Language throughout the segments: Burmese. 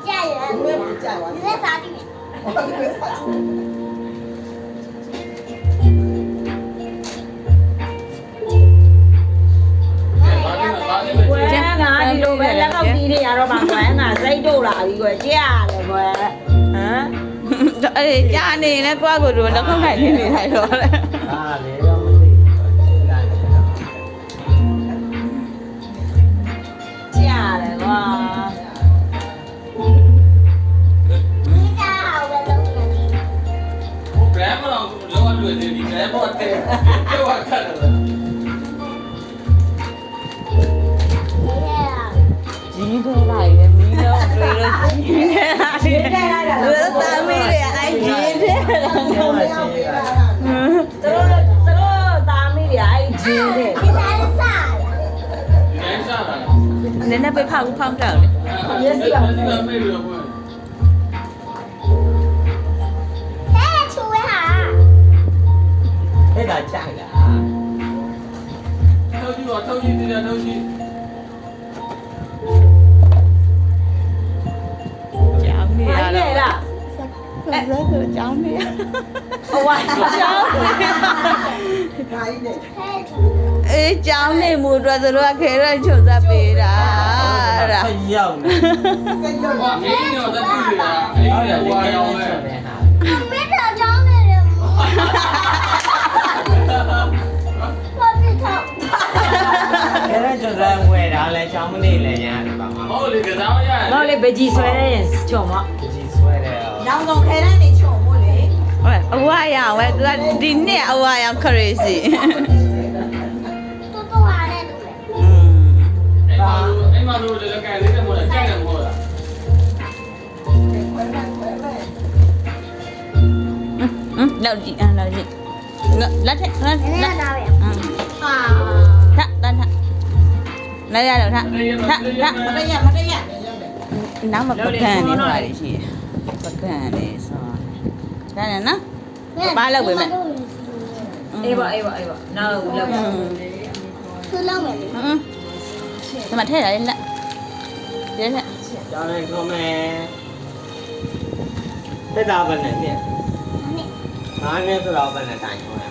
ကြာရယ်ဘယ်ကြာပါလဲလက်စားတိမယ်ကွယ်ငါဒီလိုပဲလက်ကောက်ကြီးတွေရတော့မှကွယ်ငါစိတ်တို့လာပြီကွယ်ကြားရတယ်ကွယ်ဟမ်အေးကြာနေလဲကိုယ့်ကိုယ်တို့လက်ခုပ်ခိုင်နေနေလိုက်တော့လေဟာလေတော့မသိလာတယ်ကြားရတယ်ကွာဒီကားဟောပဲလုံးနေတယ် ဘယ်မှာတော့လောလွယ်နေပြီဘယ်မှာတဲ့ပြောခတ်တယ်ကြီးထဲလိုက်တယ်မီးတော့တွေ့လို့ကြီးထဲလိုက်တယ်သားမီးတွေအဲ့ကြီးထဲလာတော့ သူတို့သားမိတွေအဲ့ဂျင်းတဲ့ဒီတိုင်းစား ဒီတိုင်းစားတာ နည်းနည်းပဲဖောက်တော့လေ Yes ပါမေးလို့ဘယ် တဲ့ချူဝဲဟာ အဲ့ဒါကြိုက်လား ထောက်ကြည့်တရားထောက်ကြည့် ကြောင်းနေရ အဲ့ တော့ လား အဲ့ဒါဆိုကြောင်းနေရ ဟိုဝါချောင်း အေးကြောင်းနေမှုအတွက်သူတို့ကခဲရချုံစားပေးတာအဲ့ဒါ ဆက်ရောက်နေ ဟာမင်းတော့တက်ပြီလားအဲ့ဒါဝါရောင်းလဲ မင်းတို့ချောင်းနေတယ်ဘာဖြစ်တော့ အဲ့ဒါကျတော့ဝယ်တာလဲချောင်းမနေလဲညာတယ်ပါမ ဟုတ်လေကစားမရ ငေါလေဗကြီးဆွဲတဲ့ရင်ချော်မ ကြီးဆွဲတယ် ရောင်စုံခဲတန်းနေချုံမို့လေ ဟုတ်အဝါရအောင်ပဲသူကဒီနှစ်အဝါရ crazy တူတူဟာနဲ့တူလေ အဲ့မှာတို့လည်းကဲလေးတယ်မို့လားကြိုက်တယ်မို့လား လောက်ကြည့်လောက်ကြည့်လက်ထက်လက် နည်းန လက် ည်းသားပဲဟာ ထတန်းထလိုက်ရတော့ထထထ မတည့်ရမတည့်ရ နောက်မှာပကံနေဟိုလာရှိတယ်ပကံနေဆိုဒါနဲ့နော်ဘာလုပ်ပေးမလဲ အေးပါနောက်လောက်သူ့လောက်မယ်လေ ဒီမှာထည့်ရတယ်လက်ရဲလက် ကျောင်းလိုက်တော့မယ်တက်တာပဲနဲ့เนี่ยငါနဲ့ဆိုတော့ပဲနဲ့တိုင်ခေါ်ရ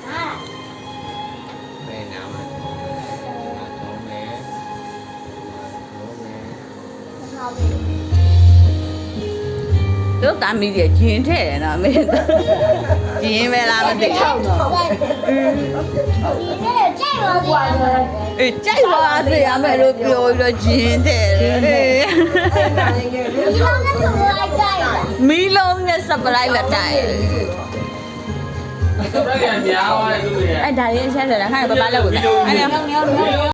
ဟာ ဘယ်နာမလဲတော့မယ် တို့တာမီးကြီးဂျင်းထည့်တယ်နော်မင်းဂျင်းပဲလားမသိဘူး ဒီနေ့ကြိုက်ပါသေးတယ် အေးကြိုက်ပါစေရမယ်လို့ပြောပြီးတော့ဂျင်းထည့်တယ် ဒီလောက်နဲ့ဆိုလိုက်ကြိုက်တာ မီးလုံးနဲ့ surprise လက်တိုင် စပရိုက်ရများသွားတယ်သူတွေ အဲ့ဒါရေးအချက်တယ်ခါဘာလောက်ဝင်လဲအဲ့ဒါ